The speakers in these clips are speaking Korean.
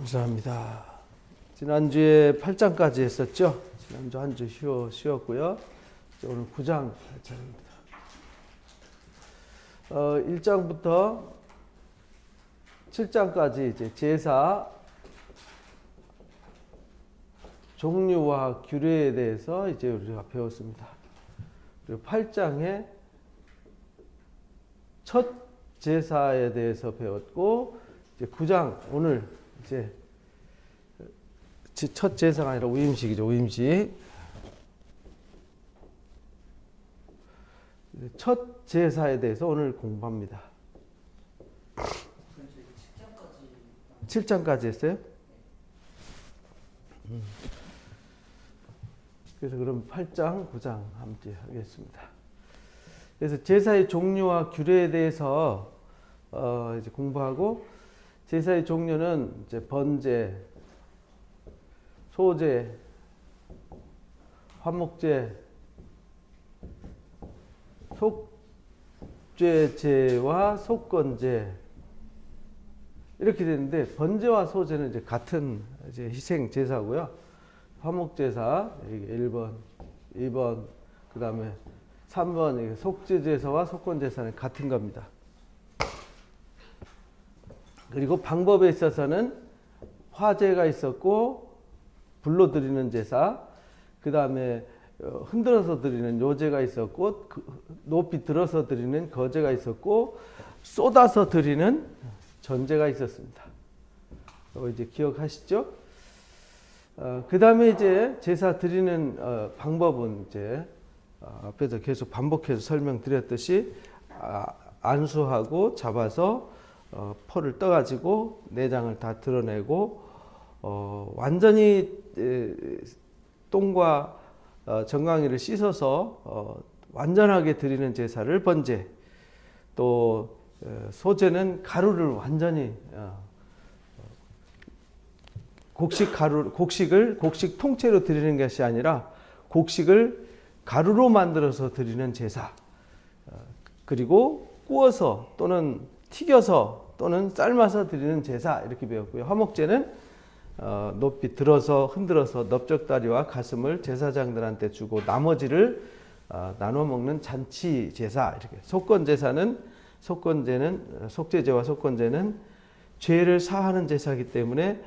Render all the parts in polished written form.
감사합니다. 지난주에 8장까지 했었죠. 지난주 한 주 쉬었고요. 오늘 9장 8장입니다. 1장부터 7장까지 이제 제사 종류와 규례에 대해서 이제 우리가 배웠습니다. 그리고 8장에 첫 제사에 대해서 배웠고, 이제 9장 오늘 이제 첫 제사가 아니라 우임식이죠. 우임식. 첫 제사에 대해서 오늘 공부합니다. 7장까지 했어요? 그래서 그럼 8장, 9장 함께 하겠습니다. 그래서 제사의 종류와 규례에 대해서 이제 공부하고, 제사의 종류는 이제 번제, 소제, 화목제, 속죄제와 속건제 이렇게 되는데, 번제와 소제는 이제 같은 이제 희생 제사고요. 화목제사 1번, 2번, 그 다음에 3번 속죄제사와 속건제사는 같은 겁니다. 그리고 방법에 있어서는 화제가 있었고, 불로 드리는 제사, 그 다음에 흔들어서 드리는 요제가 있었고, 높이 들어서 드리는 거제가 있었고, 쏟아서 드리는 전제가 있었습니다. 이제 기억하시죠? 그 다음에 이제 제사 드리는 방법은 이제 앞에서 계속 반복해서 설명드렸듯이 안수하고 잡아서 포를 떠가지고 내장을 다 드러내고, 완전히 똥과 정강이를 씻어서 완전하게 드리는 제사를 번제, 또 소제는 가루를 완전히 곡식 통째로 드리는 것이 아니라 곡식을 가루로 만들어서 드리는 제사, 그리고 구워서 또는 튀겨서 또는 삶아서 드리는 제사, 이렇게 배웠고요. 화목제는 높이 들어서 흔들어서 넓적다리와 가슴을 제사장들한테 주고 나머지를 나눠 먹는 잔치 제사, 이렇게. 속죄제와 속건제는 죄를 사하는 제사이기 때문에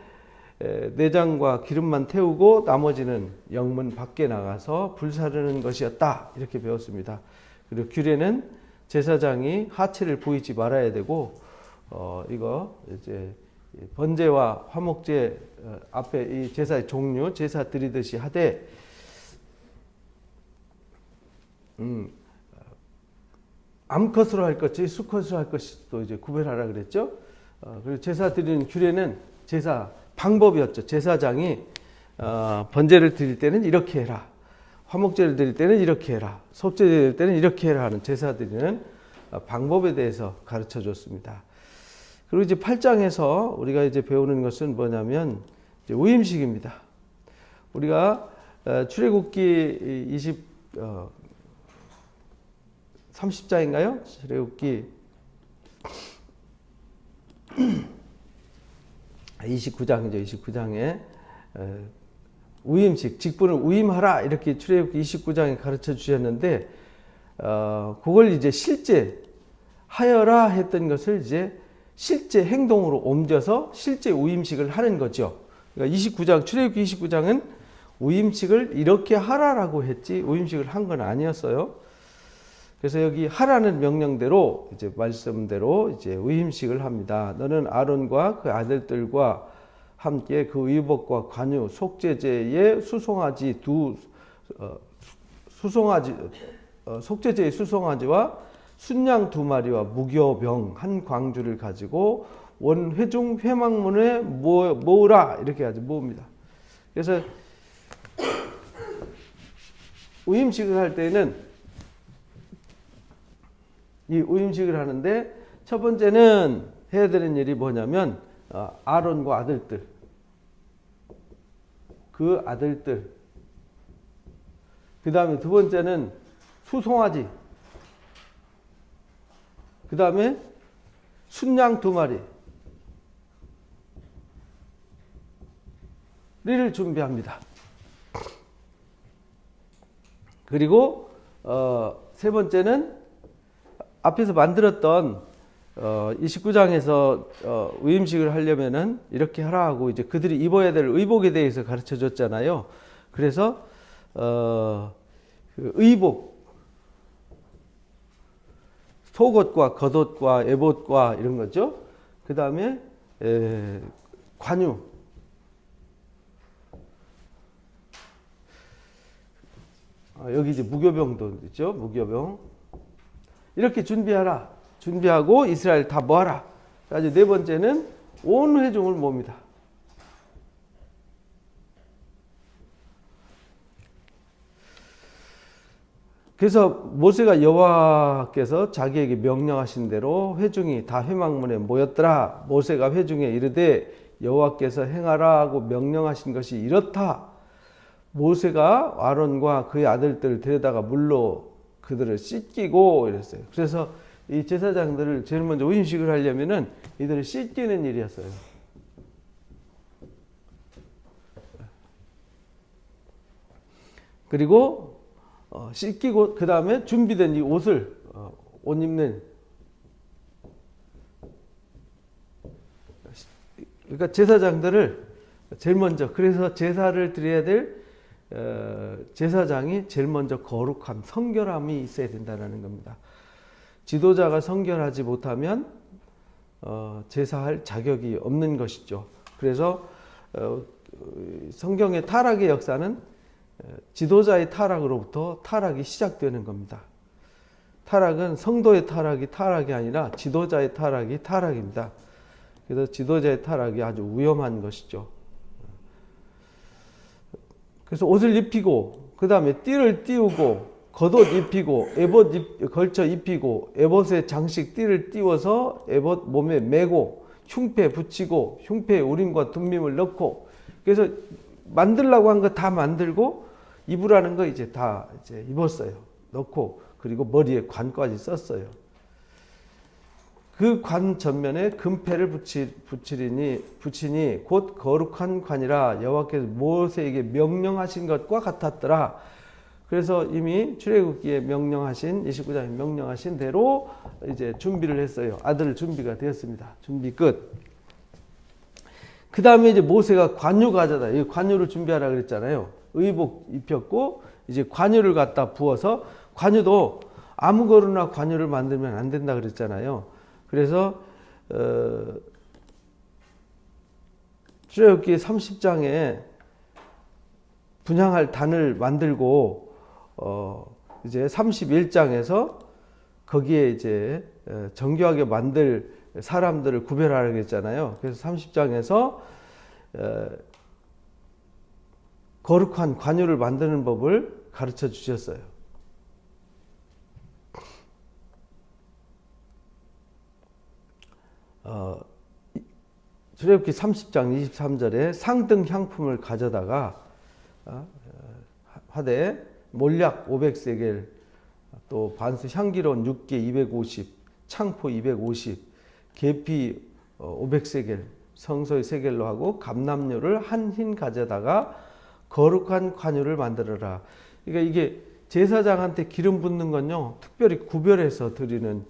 내장과 기름만 태우고 나머지는 영문 밖에 나가서 불사르는 것이었다, 이렇게 배웠습니다. 그리고 규례는 제사장이 하체를 보이지 말아야 되고, 이거 이제 번제와 화목제 앞에 이 제사의 종류, 제사 드리듯이 하되, 암컷으로 할 것이 수컷으로 할 것이 또 이제 구별하라 그랬죠. 그리고 제사 드리는 규례는 제사 방법이었죠. 제사장이 번제를 드릴 때는 이렇게 해라, 화목제를 드릴 때는 이렇게 해라, 속죄 드릴 때는 이렇게 해라 하는 제사 드리는 방법에 대해서 가르쳐 줬습니다. 그리고 이제 8장에서 우리가 이제 배우는 것은 뭐냐면 이제 우임식입니다. 우리가 출애굽기 30장인가요? 출애굽기 29장이죠. 29장에 우임식, 직분을 우임하라, 이렇게 출애굽기 29장에 가르쳐 주셨는데, 그걸 이제 실제 하여라 했던 것을 이제 실제 행동으로 옮겨서 실제 우임식을 하는 거죠. 그러니까 출애굽기 29장은 우임식을 이렇게 하라라고 했지 우임식을 한 건 아니었어요. 그래서 여기 하라는 명령대로 이제 말씀대로 이제 우임식을 합니다. 너는 아론과 그 아들들과 함께 그 의복과 관유, 속죄제의 속죄제의 수송아지와 순양 2마리와 무교병 1광주를 가지고 원회중 회막문에 모으라, 이렇게 아주 모읍니다. 그래서 우임식을 할 때는 이 우임식을 하는데, 첫 번째는 해야 되는 일이 뭐냐면 아론과 아들들, 그 아들들, 그 다음에 두 번째는 수송아지, 그 다음에 순양 2마리, 준비합니다. 그리고 세 번째는 앞에서 만들었던 29장에서 위임식을 하려면은 이렇게 하라 하고 이제 그들이 입어야 될 의복에 대해서 가르쳐 줬잖아요. 그래서 그 의복, 속옷과 겉옷과 에봇과 이런 거죠. 그 다음에 관유, 여기 이제 무교병도 있죠. 무교병 이렇게 준비하라. 준비하고 이스라엘 다 모아라. 아주 네 번째는 온 회중을 모읍니다. 그래서 모세가 여호와께서 자기에게 명령하신 대로 회중이 다 회막문에 모였더라. 모세가 회중에 이르되 여호와께서 행하라 하고 명령하신 것이 이렇다. 모세가 아론과 그의 아들들을 데려다가 물로 그들을 씻기고 이랬어요. 그래서 이 제사장들을 제일 먼저 위임식을 하려면은 이들을 씻기는 일이었어요. 그리고 씻기고 그 다음에 준비된 이 옷을 옷 입는, 그러니까 제사장들을 제일 먼저, 그래서 제사를 드려야 될 제사장이 제일 먼저 거룩함, 성결함이 있어야 된다는 겁니다. 지도자가 성결하지 못하면 제사할 자격이 없는 것이죠. 그래서 성경의 타락의 역사는 지도자의 타락으로부터 타락이 시작되는 겁니다. 타락은 성도의 타락이 아니라 지도자의 타락이 타락입니다. 그래서 지도자의 타락이 아주 위험한 것이죠. 그래서 옷을 입히고 그 다음에 띠를 띄우고 겉옷 입히고 에봇 걸쳐 입히고 에봇의 장식 띠를 띄워서 에봇 몸에 메고 흉패 붙이고 흉패에 우림과 둠밈을 넣고, 그래서 만들라고 한 거 다 만들고 입으라는 거 이제 다 이제 입었어요. 넣고 그리고 머리에 관까지 썼어요. 그 관 전면에 금패를 붙이니 곧 거룩한 관이라 여호와께서 모세에게 명령하신 것과 같았더라. 그래서 이미 출애굽기에 명령하신 29장에 명령하신 대로 이제 준비를 했어요. 아들 준비가 되었습니다. 준비 끝. 그 다음에 이제 모세가 관유 가져다, 이 관유를 준비하라 그랬잖아요. 의복 입혔고 이제 관유를 갖다 부어서, 관유도 아무거나 관유를 만들면 안 된다 그랬잖아요. 그래서 출애굽기 30장에 분향할 단을 만들고 이제 31장에서 거기에 이제 정교하게 만들 사람들을 구별하라고 했잖아요. 그래서 30장에서 거룩한 관유를 만드는 법을 가르쳐 주셨어요. 출애굽기 30장 23절에 상등 향품을 가져다가 하되 몰약 500세겔, 또 반수 향기로운 육개 250, 창포 250, 계피 500세겔, 성소의 세겔로 하고 감람료를 한 흰 가져다가 거룩한 관유를 만들어라. 그러니까 이게 제사장한테 기름 붓는 건요, 특별히 구별해서 드리는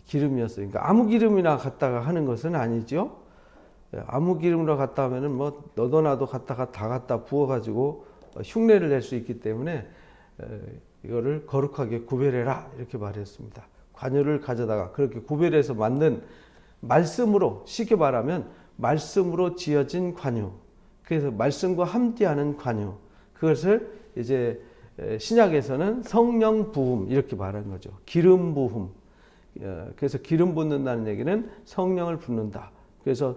기름이었어요. 그러니까 아무 기름이나 갖다가 하는 것은 아니죠. 아무 기름으로 갖다 하면은 뭐 너도 나도 갖다가 다 갖다 부어가지고 흉내를 낼 수 있기 때문에 이거를 거룩하게 구별해라 이렇게 말했습니다. 관유를 가져다가 그렇게 구별해서 만든 말씀으로, 쉽게 말하면 말씀으로 지어진 관유, 그래서 말씀과 함께하는 관유, 그것을 이제 신약에서는 성령 부음 이렇게 말하는 거죠. 기름 부음. 그래서 기름 붓는다는 얘기는 성령을 붓는다. 그래서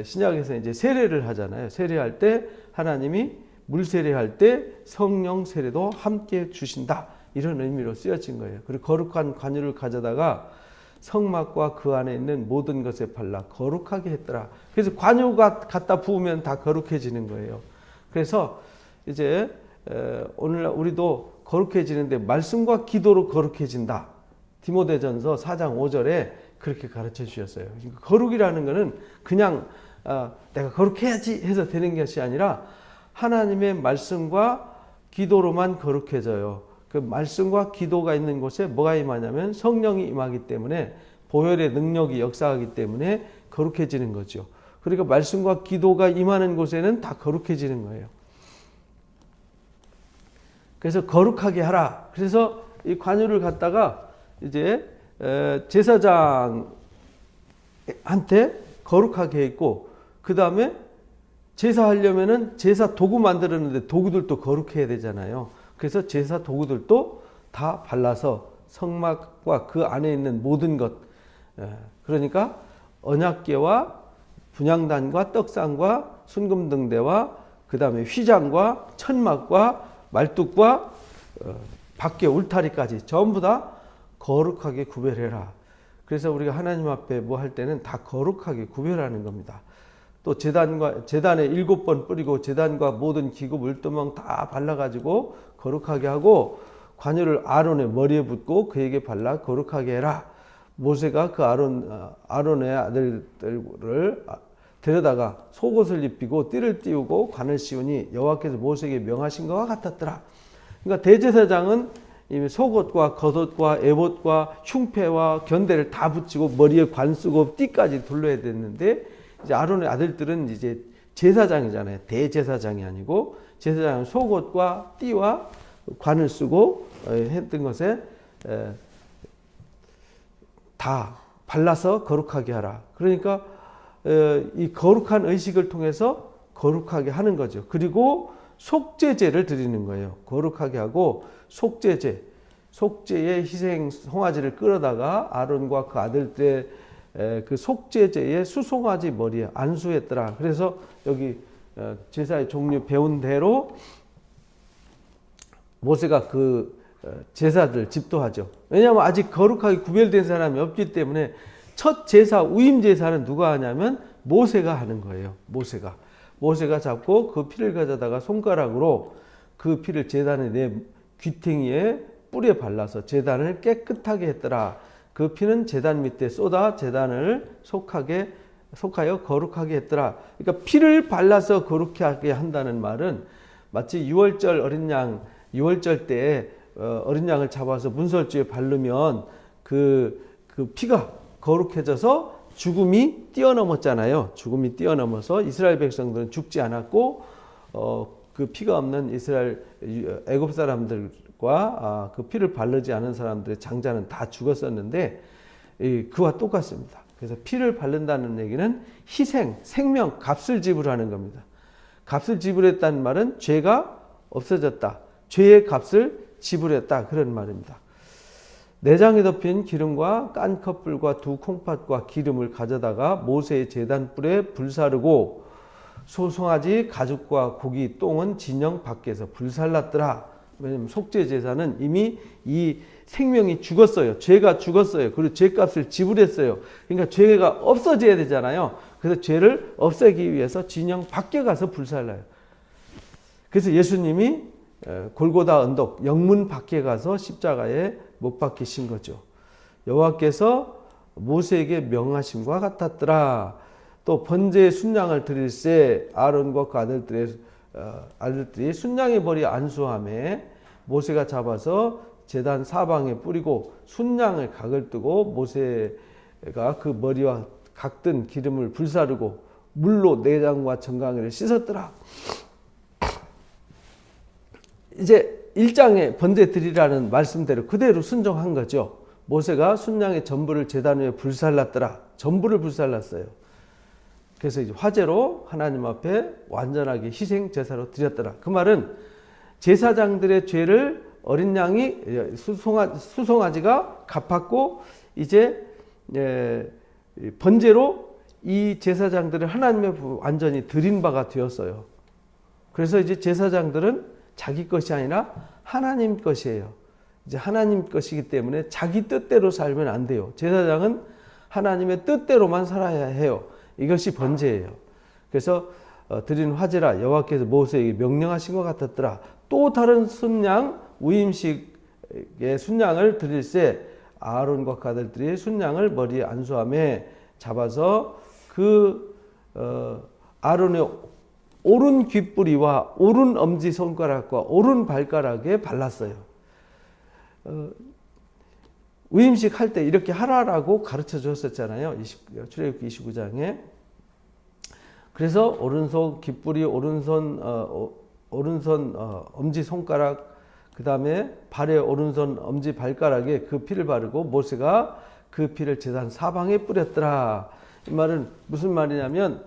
신약에서 이제 세례를 하잖아요. 세례할 때 하나님이 물 세례할 때 성령 세례도 함께 주신다. 이런 의미로 쓰여진 거예요. 그리고 거룩한 관유를 가져다가 성막과 그 안에 있는 모든 것에 발라 거룩하게 했더라. 그래서 관유가 갖다 부으면 다 거룩해지는 거예요. 그래서 이제 오늘날 우리도 거룩해지는데 말씀과 기도로 거룩해진다. 디모데전서 4장 5절에 그렇게 가르쳐 주셨어요. 거룩이라는 것은 그냥 내가 거룩해야지 해서 되는 것이 아니라 하나님의 말씀과 기도로만 거룩해져요. 그 말씀과 기도가 있는 곳에 뭐가 임하냐면 성령이 임하기 때문에 보혈의 능력이 역사하기 때문에 거룩해지는 거죠. 그러니까 말씀과 기도가 임하는 곳에는 다 거룩해지는 거예요. 그래서 거룩하게 하라. 그래서 이 관유를 갖다가 이제 제사장한테 거룩하게 했고, 그 다음에 제사하려면은 제사 도구 만들었는데 도구들도 거룩해야 되잖아요. 그래서 제사 도구들도 다 발라서 성막과 그 안에 있는 모든 것, 그러니까 언약궤와 분향단과 떡상과 순금등대와 그 다음에 휘장과 천막과 말뚝과 밖에 울타리까지 전부 다 거룩하게 구별해라. 그래서 우리가 하나님 앞에 뭐 할 때는 다 거룩하게 구별하는 겁니다. 또 제단에 7번 뿌리고 제단과 모든 기구 물두멍 다 발라가지고 거룩하게 하고, 관유를 아론의 머리에 붓고 그에게 발라 거룩하게 해라. 모세가 그 아론의 아들들을 데려다가 속옷을 입히고 띠를 띄우고 관을 씌우니 여호와께서 모세에게 명하신 것과 같았더라. 그러니까 대제사장은 이미 속옷과 겉옷과 에봇과 흉패와 견대를 다 붙이고 머리에 관 쓰고 띠까지 둘러야 됐는데, 이제 아론의 아들들은 이제 제사장이잖아요. 대제사장이 아니고 제사장은 속옷과 띠와 관을 쓰고 했던 것에 다 발라서 거룩하게 하라. 그러니까 이 거룩한 의식을 통해서 거룩하게 하는 거죠. 그리고 속죄제를 드리는 거예요. 거룩하게 하고 속죄제, 속죄의 희생 송아지를 끌어다가 아론과 그 아들들의 그 속죄제의 수송아지 머리에 안수했더라. 그래서 여기 제사의 종류 배운 대로 모세가 그 제사들 집도하죠. 왜냐하면 아직 거룩하게 구별된 사람이 없기 때문에 첫 제사, 우임 제사는 누가 하냐면 모세가 하는 거예요. 모세가 잡고 그 피를 가져다가 손가락으로 그 피를 제단의 내 귀퉁이에 뿔에 발라서 제단을 깨끗하게 했더라. 그 피는 제단 밑에 쏟아 제단을 속하여 거룩하게 했더라. 그러니까 피를 발라서 거룩하게 한다는 말은 마치 6월절 어린 양, 6월절 때 어린 양을 잡아서 문설주에 바르면 그 피가 거룩해져서 죽음이 뛰어넘었잖아요. 죽음이 뛰어넘어서 이스라엘 백성들은 죽지 않았고 그 피가 없는 이스라엘 애굽 사람들과 그 피를 바르지 않은 사람들의 장자는 다 죽었었는데 그와 똑같습니다. 그래서 피를 바른다는 얘기는 희생, 생명, 값을 지불하는 겁니다. 값을 지불했다는 말은 죄가 없어졌다. 죄의 값을 지불했다. 그런 말입니다. 내장에 덮인 기름과 깐 컵불과 두 콩팥과 기름을 가져다가 모세의 제단불에 불사르고 소송아지 가죽과 고기 똥은 진영 밖에서 불살랐더라. 왜냐하면 속죄 제사는 이미 이 생명이 죽었어요. 죄가 죽었어요. 그리고 죄값을 지불했어요. 그러니까 죄가 없어져야 되잖아요. 그래서 죄를 없애기 위해서 진영 밖에 가서 불살라요. 그래서 예수님이 골고다 언덕 영문 밖에 가서 십자가에 못 박히신 거죠. 여호와께서 모세에게 명하심과 같았더라. 또 번제의 순양을 드릴새 아론과 그 아들들이 순양의 머리에 안수함에 모세가 잡아서 제단 사방에 뿌리고 순양을 각을 뜨고 모세가 그 머리와 각든 기름을 불사르고 물로 내장과 정강이를 씻었더라. 이제 1장에 번제 드리라는 말씀대로 그대로 순종한 거죠. 모세가 순양의 전부를 제단 위에 불살랐더라. 전부를 불살랐어요. 그래서 이제 화제로 하나님 앞에 완전하게 희생 제사로 드렸더라. 그 말은 제사장들의 죄를 어린 양이 수송아지가 갚았고 이제 번제로 이 제사장들을 하나님의 완전히 드린 바가 되었어요. 그래서 이제 제사장들은 자기 것이 아니라 하나님 것이에요. 이제 하나님 것이기 때문에 자기 뜻대로 살면 안 돼요. 제사장은 하나님의 뜻대로만 살아야 해요. 이것이 번제예요. 그래서 드린 화제라 여호와께서 모세에게 명령하신 것 같았더라. 또 다른 순양 우임식의 순양을 드릴새 아론과 그 아들들이 순양을 머리에 안수함에 잡아서 그 아론의 오른 귓뿌리와 오른 엄지 손가락과 오른 발가락에 발랐어요. 위임식 할 때 이렇게 하라라고 가르쳐 줬었잖아요. 출애굽기 29장에. 그래서 오른손 귓뿌리, 오른손 엄지 손가락, 그 다음에 발의 오른손 엄지 발가락에 그 피를 바르고 모세가 그 피를 제단 사방에 뿌렸더라. 이 말은 무슨 말이냐면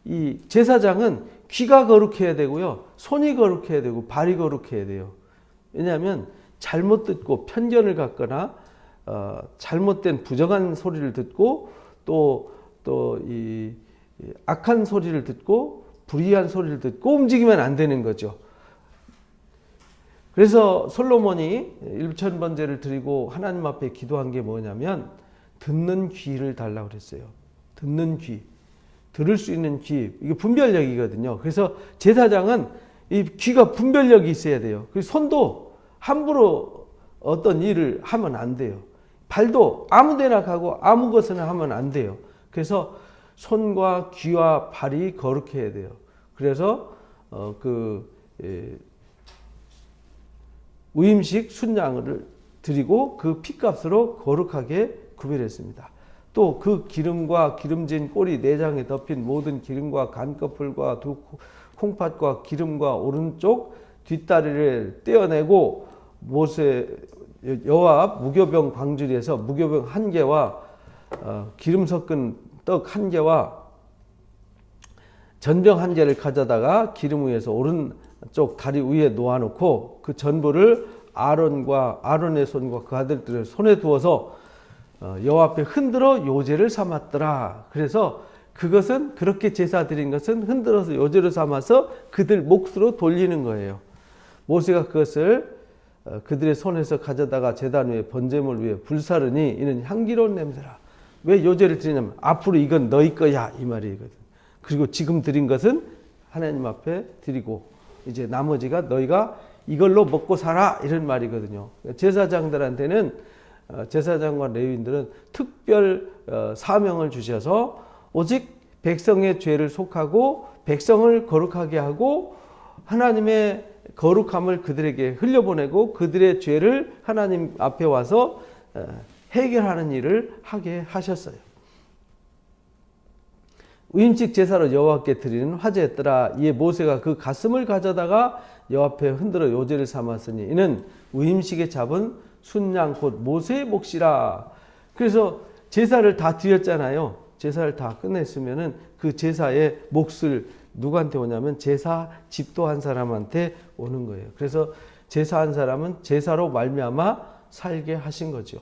이 제사장은 귀가 거룩해야 되고요, 손이 거룩해야 되고 발이 거룩해야 돼요. 왜냐하면 잘못 듣고 편견을 갖거나 잘못된 부정한 소리를 듣고 또 이 악한 소리를 듣고 불의한 소리를 듣고 움직이면 안 되는 거죠. 그래서 솔로몬이 일천번제를 드리고 하나님 앞에 기도한 게 뭐냐면 듣는 귀를 달라고 그랬어요. 듣는 귀, 들을 수 있는 귀, 이게 분별력이거든요. 그래서 제사장은 이 귀가 분별력이 있어야 돼요. 그리고 손도 함부로 어떤 일을 하면 안 돼요. 발도 아무데나 가고 아무 것이나 하면 안 돼요. 그래서 손과 귀와 발이 거룩해야 돼요. 그래서 위임식 순양을 드리고 그 피값으로 거룩하게 구별했습니다. 또 그 기름과 기름진 꼬리 내장에 덮인 모든 기름과 간꺼풀과 두 콩팥과 기름과 오른쪽 뒷다리를 떼어내고 모세 여호와 무교병 광주리에서 무교병 1개와 기름 섞은 떡 1개와 전병 1개를 가져다가 기름 위에서 오른쪽 다리 위에 놓아놓고 그 전부를 아론의 손과 그 아들들의 손에 두어서 여호와 앞에 흔들어 요제를 삼았더라. 그래서 그것은 그렇게 제사 드린 것은 흔들어서 요제를 삼아서 그들 몫으로 돌리는 거예요. 모세가 그것을 그들의 손에서 가져다가 제단 위에 번제물 위에 불사르니 이는 향기로운 냄새라. 왜 요제를 드리냐면 앞으로 이건 너희 거야 이 말이거든. 그리고 지금 드린 것은 하나님 앞에 드리고 이제 나머지가 너희가 이걸로 먹고 살아 이런 말이거든요. 제사장들한테는 제사장과 레위인들은 특별 사명을 주셔서 오직 백성의 죄를 속하고 백성을 거룩하게 하고 하나님의 거룩함을 그들에게 흘려보내고 그들의 죄를 하나님 앞에 와서 해결하는 일을 하게 하셨어요. 위임식 제사로 여호와께 드리는 화제였더라. 이에 모세가 그 가슴을 가져다가 여호와 앞에 흔들어 요제를 삼았으니 이는 위임식에 잡은 순양 곧 모세의 몫이라. 그래서 제사를 다 드렸잖아요. 제사를 다 끝냈으면은 그 제사의 몫을 누구한테 오냐면 제사 집도한 사람한테 오는 거예요. 그래서 제사한 사람은 제사로 말미암아 살게 하신 거죠.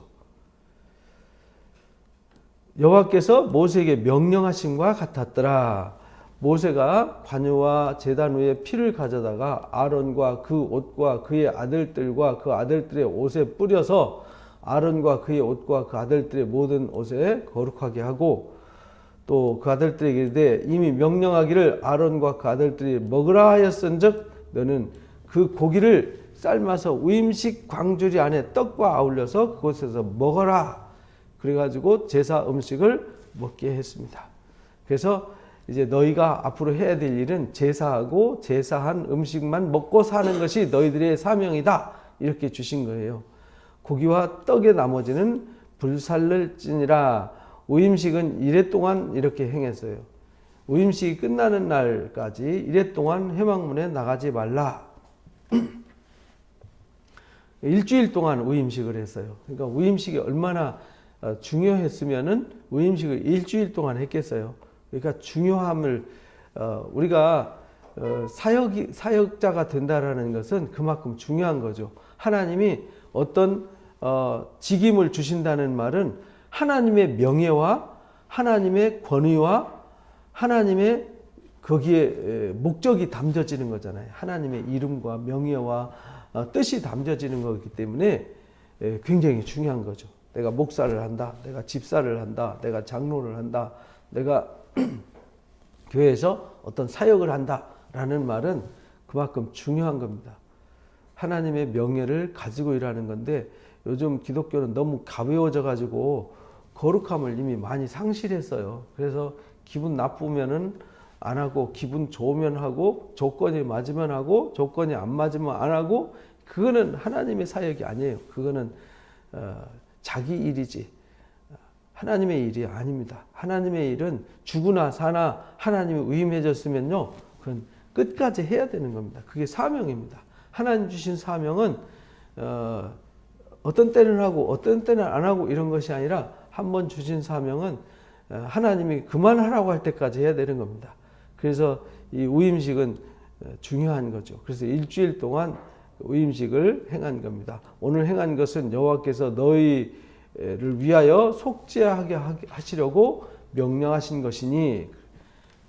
여호와께서 모세에게 명령하심과 같았더라. 모세가 관유와 제단 위에 피를 가져다가 아론과 그 옷과 그의 아들들과 그 아들들의 옷에 뿌려서 아론과 그의 옷과 그 아들들의 모든 옷에 거룩하게 하고 또 그 아들들에게 이르되 이미 명령하기를 아론과 그 아들들이 먹으라 하였은즉 너는 그 고기를 삶아서 위임식 광주리 안에 떡과 아울러서 그곳에서 먹어라. 그래가지고 제사 음식을 먹게 했습니다. 그래서 이제 너희가 앞으로 해야 될 일은 제사하고 제사한 음식만 먹고 사는 것이 너희들의 사명이다. 이렇게 주신 거예요. 고기와 떡의 나머지는 불살를지니라. 위임식은 이래 동안 이렇게 행했어요. 위임식이 끝나는 날까지 이래 동안 회막문에 나가지 말라. 일주일 동안 위임식을 했어요. 그러니까 위임식이 얼마나 중요했으면은 위임식을 일주일 동안 했겠어요. 그러니까 중요함을 우리가 사역자가 된다라는 것은 그만큼 중요한 거죠. 하나님이 어떤 직임을 주신다는 말은 하나님의 명예와 하나님의 권위와 하나님의 거기에 목적이 담겨지는 거잖아요. 하나님의 이름과 명예와 뜻이 담겨지는 거기 때문에 굉장히 중요한 거죠. 내가 목사를 한다, 내가 집사를 한다, 내가 장로를 한다, 내가 교회에서 어떤 사역을 한다라는 말은 그만큼 중요한 겁니다. 하나님의 명예를 가지고 일하는 건데 요즘 기독교는 너무 가벼워져 가지고 거룩함을 이미 많이 상실했어요. 그래서 기분 나쁘면은 안 하고, 기분 좋으면 하고, 조건이 맞으면 하고, 조건이 안 맞으면 안 하고, 그거는 하나님의 사역이 아니에요. 그거는 자기 일이지 하나님의 일이 아닙니다. 하나님의 일은 죽으나 사나 하나님이 위임해줬으면요, 그건 끝까지 해야 되는 겁니다. 그게 사명입니다. 하나님 주신 사명은 어떤 때는 하고 어떤 때는 안 하고 이런 것이 아니라, 한번 주신 사명은 하나님이 그만하라고 할 때까지 해야 되는 겁니다. 그래서 이 위임식은 중요한 거죠. 그래서 일주일 동안 위임식을 행한 겁니다. 오늘 행한 것은 여호와께서 너희를 위하여 속죄하게 하시려고 명령하신 것이니,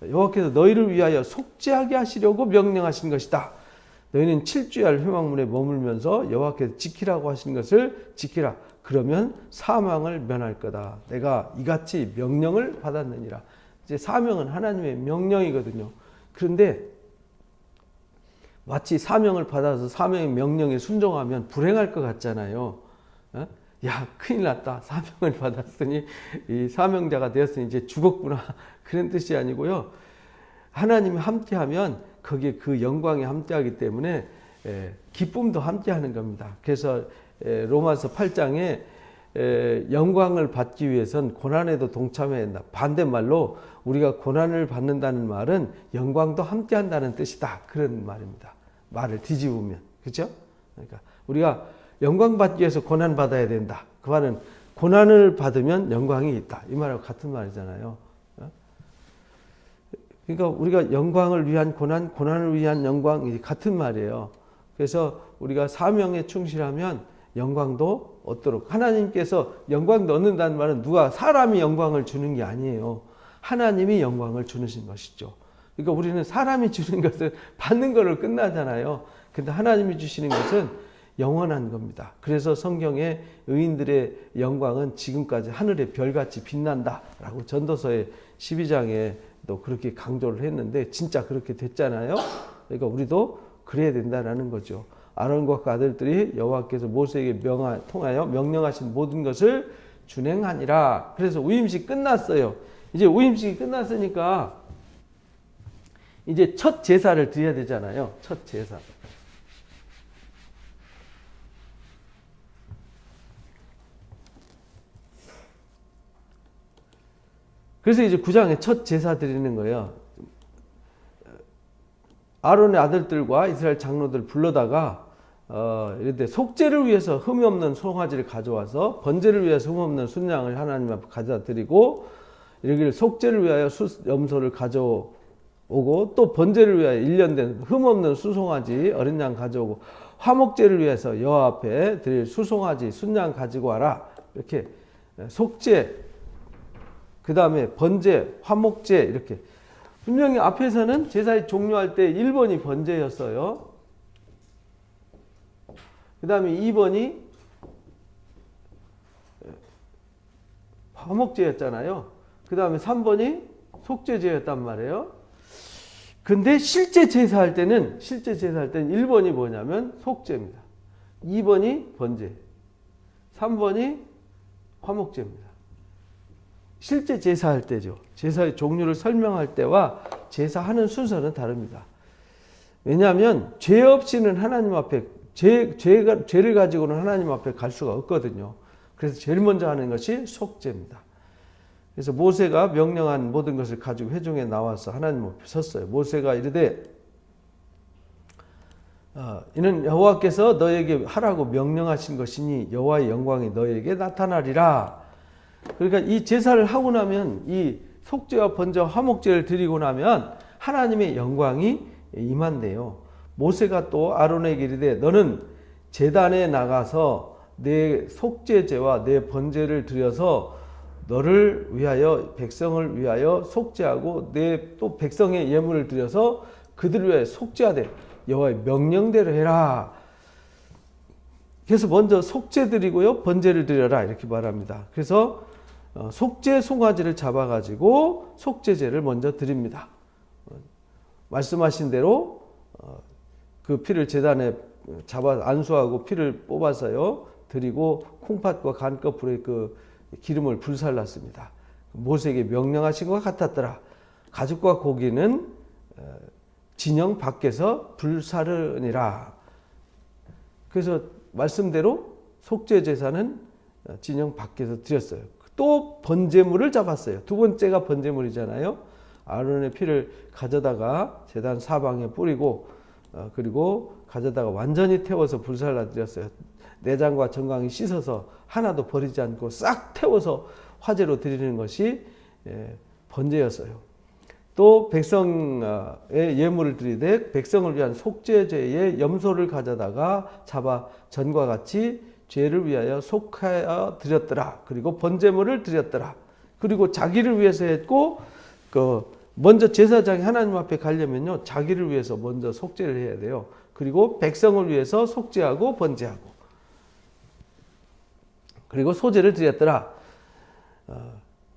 여호와께서 너희를 위하여 속죄하게 하시려고 명령하신 것이다. 너희는 7주야를 회막문에 머물면서 여호와께서 지키라고 하신 것을 지키라. 그러면 사망을 면할 거다. 내가 이같이 명령을 받았느니라. 이제 사명은 하나님의 명령이거든요. 그런데 마치 사명을 받아서 사명의 명령에 순종하면 불행할 것 같잖아요. 야, 큰일 났다. 사명을 받았으니, 이 사명자가 되었으니 이제 죽었구나. 그런 뜻이 아니고요. 하나님이 함께하면 거기에 그 영광이 함께하기 때문에 기쁨도 함께하는 겁니다. 그래서 로마서 8장에 영광을 받기 위해선 고난에도 동참해야 한다. 반대말로 우리가 고난을 받는다는 말은 영광도 함께한다는 뜻이다. 그런 말입니다. 말을 뒤집으면. 그렇죠? 그러니까 우리가 영광 받기 위해서 고난 받아야 된다. 그 말은 고난을 받으면 영광이 있다. 이 말하고 같은 말이잖아요. 그러니까 우리가 영광을 위한 고난, 고난을 위한 영광, 같은 말이에요. 그래서 우리가 사명에 충실하면 영광도 얻도록, 하나님께서 영광도 얻는다는 말은 누가 사람이 영광을 주는 게 아니에요. 하나님이 영광을 주신 것이죠. 그러니까 우리는 사람이 주는 것을 받는 걸로 끝나잖아요. 근데 하나님이 주시는 것은 영원한 겁니다. 그래서 성경에 의인들의 영광은 지금까지 하늘의 별같이 빛난다 라고 전도서의 12장에 또 그렇게 강조를 했는데, 진짜 그렇게 됐잖아요. 그러니까 우리도 그래야 된다라는 거죠. 아론과 그 아들들이 여호와께서 모세에게 통하여 명령하신 모든 것을 준행하니라. 그래서 위임식 끝났어요. 이제 위임식이 끝났으니까 이제 첫 제사를 드려야 되잖아요. 첫 제사. 그래서 이제 9장에 첫 제사 드리는 거예요. 아론의 아들들과 이스라엘 장로들 불러다가 이런데 속죄를 위해서 흠이 없는 송아지를 가져와서, 번제를 위해서 흠 없는 순양을 하나님 앞에 가져다 드리고, 이러기를 속죄를 위하여 염소를 가져오고, 또 번제를 위하여 1년 된 흠 없는 수송아지 어린 양 가져오고, 화목제를 위해서 여호와 앞에 드릴 수송아지 순양 가지고 와라. 이렇게 속죄, 그 다음에 번제, 화목제, 이렇게 분명히 앞에서는 제사에 종료할 때 1번이 번제였어요. 그 다음에 2번이 화목제였잖아요. 그 다음에 3번이 속죄제였단 말이에요. 근데 실제 제사할 때는 1번이 뭐냐면 속죄입니다. 2번이 번제, 3번이 화목제입니다. 실제 제사할 때죠. 제사의 종류를 설명할 때와 제사하는 순서는 다릅니다. 왜냐하면 죄 없이는 하나님 앞에, 죄를 가지고는 하나님 앞에 갈 수가 없거든요. 그래서 제일 먼저 하는 것이 속죄입니다. 그래서 모세가 명령한 모든 것을 가지고 회중에 나와서 하나님 앞에 섰어요. 모세가 이르되 이는 여호와께서 너에게 하라고 명령하신 것이니 여호와의 영광이 너에게 나타나리라. 그러니까 이 제사를 하고 나면, 이 속죄와 번제와 화목제를 드리고 나면 하나님의 영광이 임한대요. 모세가 또 아론에게 이르되 너는 제단에 나가서 내 속죄제와 내 번제를 드려서 너를 위하여, 백성을 위하여 속죄하고, 내 또 백성의 예물을 드려서 그들을 위하여 속죄하되 여호와의 명령대로 해라. 그래서 먼저 속죄 드리고요, 번제를 드려라, 이렇게 말합니다. 그래서 속죄 송아지를 잡아가지고 속죄제를 먼저 드립니다. 말씀하신 대로 그 피를 제단에 잡아 안수하고 피를 뽑아서요 드리고, 콩팥과 간꺼풀에 그 기름을 불살랐습니다. 모세에게 명령하신 것 같았더라. 가죽과 고기는 진영 밖에서 불사르니라. 그래서 말씀대로 속죄 제사는 진영 밖에서 드렸어요. 또 번제물을 잡았어요. 두 번째가 번제물이잖아요. 아론의 피를 가져다가 제단 사방에 뿌리고 그리고 가져다가 완전히 태워서 불살라 드렸어요. 내장과 전강이 씻어서 하나도 버리지 않고 싹 태워서 화제로 드리는 것이 번제였어요. 또 백성의 예물을 드리되 백성을 위한 속죄제의 염소를 가져다가 잡아 전과 같이 죄를 위하여 속하여 드렸더라. 그리고 번제물을 드렸더라. 그리고 자기를 위해서 했고 먼저 제사장이 하나님 앞에 가려면요, 자기를 위해서 먼저 속죄를 해야 돼요. 그리고 백성을 위해서 속죄하고 번제하고, 그리고 소제를 드렸더라.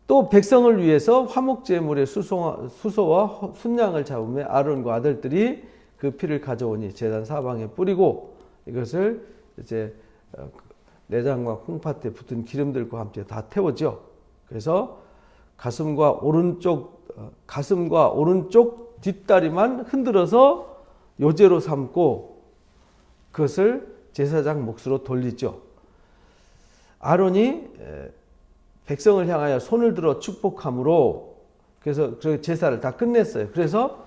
또 백성을 위해서 화목제물의 수소와 순양을 잡으며 아론과 아들들이 그 피를 가져오니 제단 사방에 뿌리고 이것을 이제 내장과 콩팥에 붙은 기름들과 함께 다 태우죠. 그래서 가슴과 오른쪽 뒷다리만 흔들어서 요제로 삼고 그것을 제사장 몫으로 돌리죠. 아론이 백성을 향하여 손을 들어 축복함으로, 그래서 제사를 다 끝냈어요. 그래서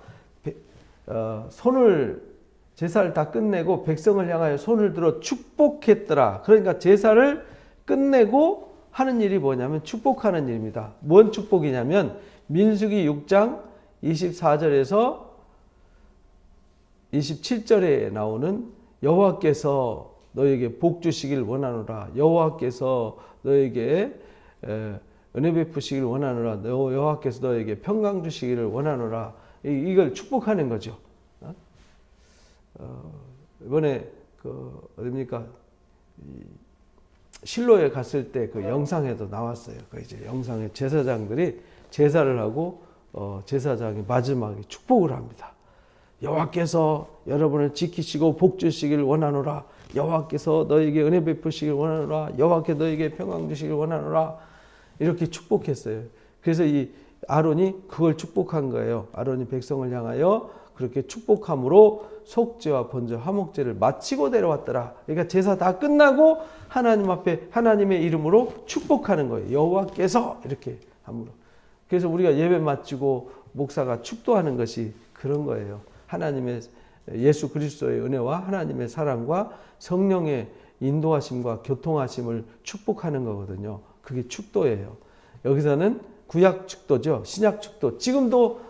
제사를 다 끝내고 백성을 향하여 손을 들어 축복했더라. 그러니까 제사를 끝내고 하는 일이 뭐냐면 축복하는 일입니다. 뭔 축복이냐면 민수기 6장 24절에서 27절에 나오는 여호와께서 너에게 복 주시길 원하노라. 여호와께서 너에게 은혜 베푸시길 원하노라. 여호와께서 너에게 평강 주시기를 원하노라. 이걸 축복하는 거죠. 이번에 어딥니까? 실로에 갔을 때 그 영상에도 나왔어요. 그 이제 영상에 제사장들이 제사를 하고 제사장이 마지막에 축복을 합니다. 여호와께서 여러분을 지키시고 복 주시길 원하노라. 여호와께서 너에게 은혜 베푸시길 원하노라. 여호와께서 너에게 평강 주시길 원하노라. 이렇게 축복했어요. 그래서 이 아론이 그걸 축복한 거예요. 아론이 백성을 향하여 그렇게 축복함으로 속죄와 번제, 화목제를 마치고 내려왔더라. 그러니까 제사 다 끝나고 하나님 앞에 하나님의 이름으로 축복하는 거예요. 여호와께서 이렇게 함으로. 그래서 우리가 예배 마치고 목사가 축도하는 것이 그런 거예요. 하나님의 예수 그리스도의 은혜와 하나님의 사랑과 성령의 인도하심과 교통하심을 축복하는 거거든요. 그게 축도예요. 여기서는 구약 축도죠. 신약 축도. 지금도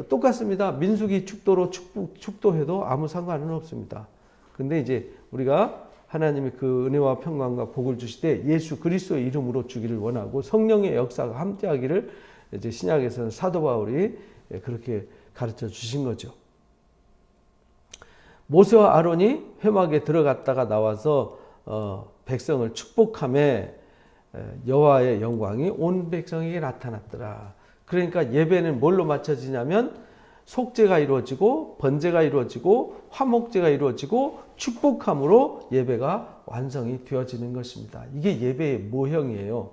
똑같습니다. 민수기 축도로 축도해도 아무 상관은 없습니다. 근데 이제 우리가 하나님의 그 은혜와 평강과 복을 주실 때 예수 그리스도의 이름으로 주기를 원하고 성령의 역사가 함께하기를 이제 신약에서는 사도 바울이 그렇게 가르쳐 주신 거죠. 모세와 아론이 회막에 들어갔다가 나와서 백성을 축복함에 여호와의 영광이 온 백성에게 나타났더라. 그러니까 예배는 뭘로 맞춰지냐면 속죄가 이루어지고 번제가 이루어지고 화목제가 이루어지고 축복함으로 예배가 완성이 되어지는 것입니다. 이게 예배의 모형이에요.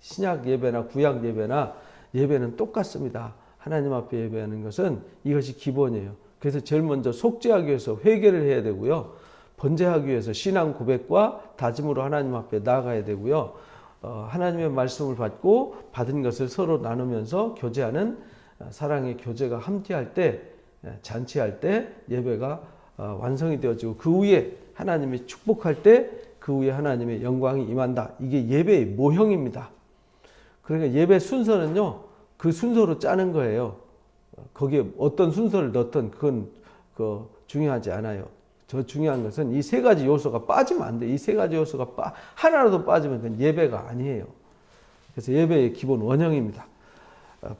신약 예배나 구약 예배나 예배는 똑같습니다. 하나님 앞에 예배하는 것은 이것이 기본이에요. 그래서 제일 먼저 속죄하기 위해서 회개를 해야 되고요. 번제하기 위해서 신앙 고백과 다짐으로 하나님 앞에 나아가야 되고요. 하나님의 말씀을 받고 받은 것을 서로 나누면서 교제하는 사랑의 교제가 함께할 때, 잔치할 때 예배가 완성이 되어지고 그 후에 하나님이 축복할 때 그 후에 하나님의 영광이 임한다. 이게 예배의 모형입니다. 그러니까 예배 순서는요, 그 순서로 짜는 거예요. 거기에 어떤 순서를 넣든 그건 중요하지 않아요. 저 중요한 것은 이 세 가지 요소가 빠지면 안 돼. 이 세 가지 요소가 하나라도 빠지면 그건 예배가 아니에요. 그래서 예배의 기본 원형입니다.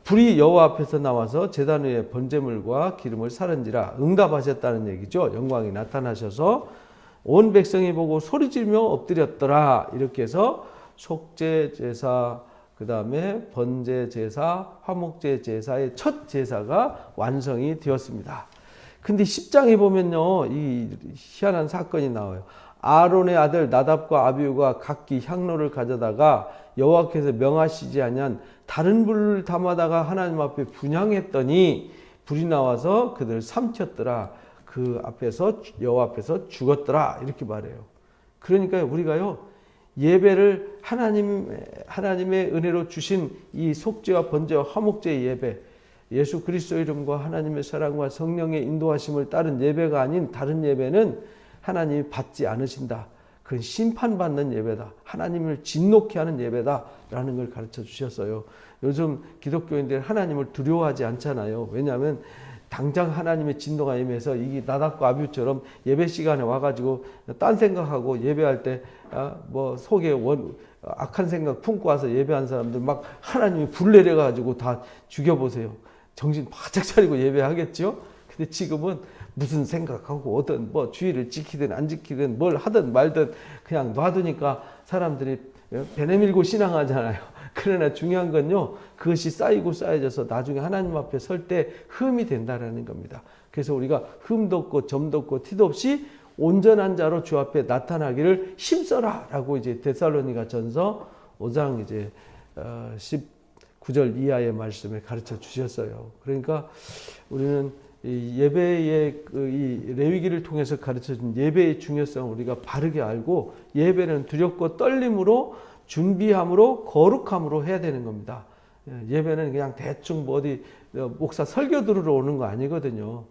불이 여호와 앞에서 나와서 제단 위에 번제물과 기름을 사른지라 응답하셨다는 얘기죠. 영광이 나타나셔서 온 백성이 보고 소리지르며 엎드렸더라. 이렇게 해서 속죄 제사, 그 다음에 번제 제사, 화목제 제사의 첫 제사가 완성이 되었습니다. 근데 10장에 보면요, 이 희한한 사건이 나와요. 아론의 아들 나답과 아비후가 각기 향로를 가져다가 여호와께서 명하시지 아니한 다른 불을 담아다가 하나님 앞에 분향했더니 불이 나와서 그들을 삼켰더라. 그 앞에서 여호와 앞에서 죽었더라. 이렇게 말해요. 그러니까 우리가요, 예배를 하나님의 은혜로 주신 이 속죄와 번제와 화목제의 예배, 예수 그리스도 이름과 하나님의 사랑과 성령의 인도하심을 따른 예배가 아닌 다른 예배는 하나님이 받지 않으신다. 그건 심판받는 예배다. 하나님을 진노케 하는 예배다라는 걸 가르쳐 주셨어요. 요즘 기독교인들 하나님을 두려워하지 않잖아요. 왜냐하면 당장 하나님의 진노가 임해서 이 나답과 아비후처럼 예배 시간에 와가지고 딴 생각하고 예배할 때 뭐 속에 악한 생각 품고 와서 예배한 사람들 막 하나님이 불 내려가지고 다 죽여보세요. 정신 바짝 차리고 예배하겠죠. 근데 지금은 무슨 생각하고 어떤 뭐 주의를 지키든 안 지키든 뭘 하든 말든 그냥 놔두니까 사람들이 배 내밀고 신앙하잖아요. 그러나 중요한 건요, 그것이 쌓이고 쌓여져서 나중에 하나님 앞에 설 때 흠이 된다라는 겁니다. 그래서 우리가 흠도 없고 점도 없고 티도 없이 온전한 자로 주 앞에 나타나기를 힘써라라고 이제 데살로니가 전서 5장 이제 19절 이하의 말씀을 가르쳐 주셨어요. 그러니까 우리는 이 예배의 이 레위기를 통해서 가르쳐준 예배의 중요성을 우리가 바르게 알고 예배는 두렵고 떨림으로 준비함으로 거룩함으로 해야 되는 겁니다. 예배는 그냥 대충 뭐 어디 목사 설교 들으러 오는 거 아니거든요.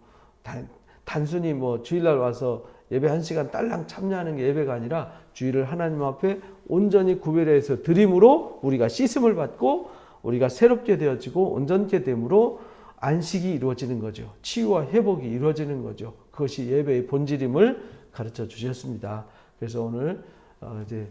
단순히 뭐 주일날 와서 예배 1시간 딸랑 참여하는 게 예배가 아니라 주일을 하나님 앞에 온전히 구별해서 드림으로 우리가 씻음을 받고 우리가 새롭게 되어지고 온전케 됨으로 안식이 이루어지는 거죠. 치유와 회복이 이루어지는 거죠. 그것이 예배의 본질임을 가르쳐 주셨습니다. 그래서 오늘 이제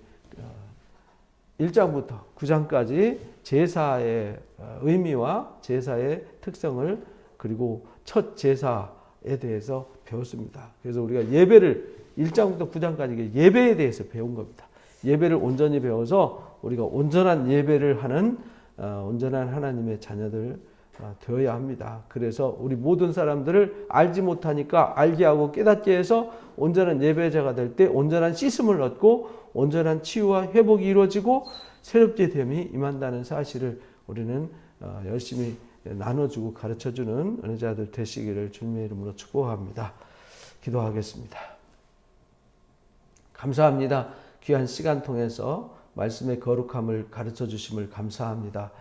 1장부터 9장까지 제사의 의미와 제사의 특성을 그리고 첫 제사에 대해서 배웠습니다. 그래서 우리가 예배를 1장부터 9장까지 예배에 대해서 배운 겁니다. 예배를 온전히 배워서 우리가 온전한 예배를 하는 온전한 하나님의 자녀들 되어야 합니다. 그래서 우리 모든 사람들을 알지 못하니까 알게 하고 깨닫게 해서 온전한 예배자가 될 때 온전한 씻음을 얻고 온전한 치유와 회복이 이루어지고 새롭게 됨이 임한다는 사실을 우리는 열심히 나눠주고 가르쳐주는 은혜자들 되시기를 주님의 이름으로 축복합니다. 기도하겠습니다. 감사합니다. 귀한 시간 통해서 말씀의 거룩함을 가르쳐 주심을 감사합니다.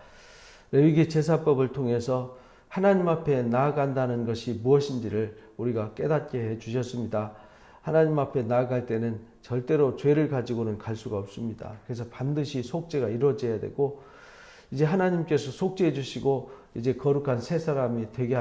레위기 제사법을 통해서 하나님 앞에 나아간다는 것이 무엇인지를 우리가 깨닫게 해 주셨습니다. 하나님 앞에 나아갈 때는 절대로 죄를 가지고는 갈 수가 없습니다. 그래서 반드시 속죄가 이루어져야 되고 이제 하나님께서 속죄해 주시고 이제 거룩한 새 사람이 되게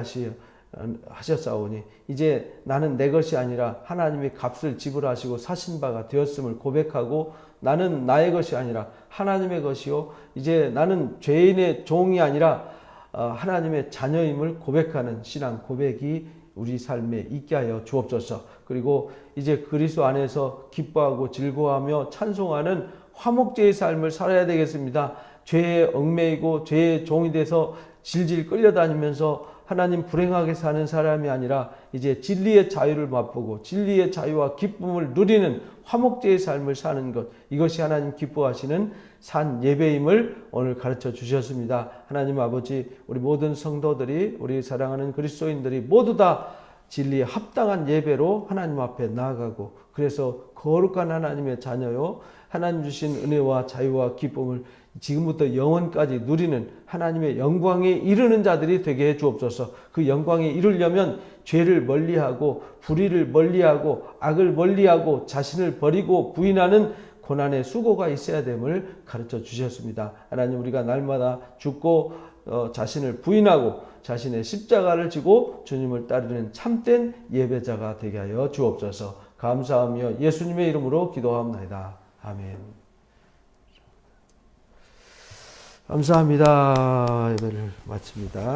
하셨사오니 이제 나는 내 것이 아니라 하나님이 값을 지불하시고 사신 바가 되었음을 고백하고 나는 나의 것이 아니라 하나님의 것이요 이제 나는 죄인의 종이 아니라 하나님의 자녀임을 고백하는 신앙 고백이 우리 삶에 있게 하여 주옵소서. 그리고 이제 그리스도 안에서 기뻐하고 즐거워하며 찬송하는 화목제의 삶을 살아야 되겠습니다. 죄에 얽매이고 죄의 종이 돼서 질질 끌려다니면서 하나님 불행하게 사는 사람이 아니라 이제 진리의 자유를 맛보고 진리의 자유와 기쁨을 누리는 화목제의 삶을 사는 것, 이것이 하나님 기뻐하시는 산 예배임을 오늘 가르쳐 주셨습니다. 하나님 아버지, 우리 모든 성도들이, 우리 사랑하는 그리스도인들이 모두 다 진리에 합당한 예배로 하나님 앞에 나아가고 그래서 거룩한 하나님의 자녀요 하나님 주신 은혜와 자유와 기쁨을 지금부터 영원까지 누리는 하나님의 영광에 이르는 자들이 되게 해 주옵소서. 그 영광에 이르려면 죄를 멀리하고 불의를 멀리하고 악을 멀리하고 자신을 버리고 부인하는 고난의 수고가 있어야 됨을 가르쳐 주셨습니다. 하나님, 우리가 날마다 죽고 자신을 부인하고 자신의 십자가를 지고 주님을 따르는 참된 예배자가 되게 하여 주옵소서. 감사하며 예수님의 이름으로 기도합니다. 아멘. 감사합니다. 예배를 마칩니다.